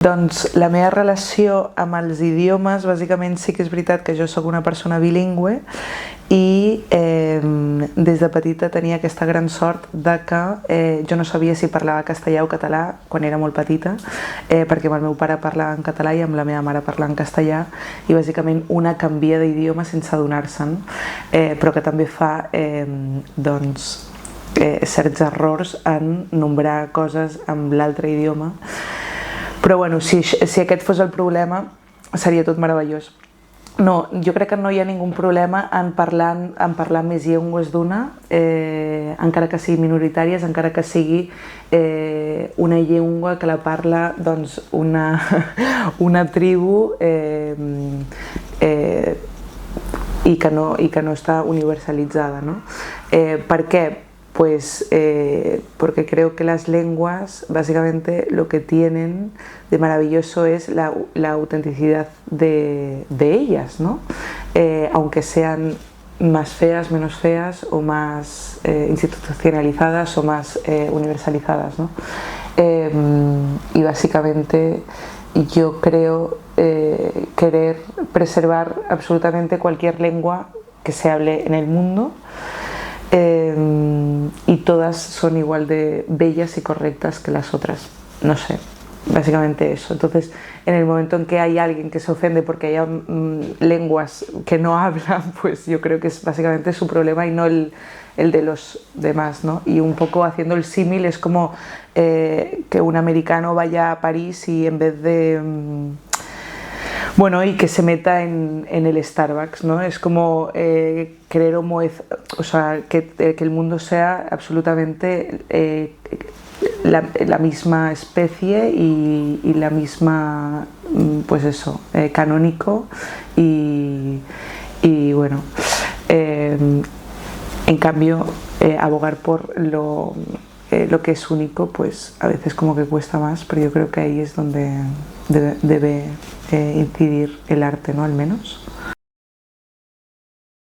Doncs la meva relació amb els idiomes, bàsicament sí que és veritat que jo sóc una persona bilingüe i des de petita tenia aquesta gran sort de que jo no sabia si parlava castellà o català quan era molt petita, perquè amb el meu pare parlava en català i amb la meva mare parlava en castellà, i bàsicament una canvia d'idioma sense adonar-se'n, però que també fa certs errors en nombrar coses amb l'altre idioma. Però bueno, si aquest fos el problema, seria tot meravellós. No, jo crec que no hi ha ningú problema en parlar més llengües d'una, encara que sigui minoritàries, encara que sigui una llengua que la parla doncs, una tribu i que no està universalitzada, ¿no? ¿Por qué? Pues porque creo que las lenguas básicamente lo que tienen de maravilloso es la autenticidad de ellas, ¿no? Aunque sean más feas, menos feas, o más institucionalizadas o más universalizadas, ¿no? Y básicamente yo creo querer preservar absolutamente cualquier lengua que se hable en el mundo, y todas son igual de bellas y correctas que las otras, no sé, básicamente eso. Entonces, en el momento en que hay alguien que se ofende porque haya lenguas que no hablan, pues yo creo que es básicamente su problema y no el de los demás, ¿no? Y un poco haciendo el símil, es como que un americano vaya a París y en vez de... Bueno, y que se meta en el Starbucks, ¿no? Es como querer o sea, que el mundo sea absolutamente la misma especie y la misma, pues eso, canónico y bueno, en cambio abogar por lo que es único, pues a veces como que cuesta más, pero yo creo que ahí es donde debe incidir el arte, ¿no? Al menos.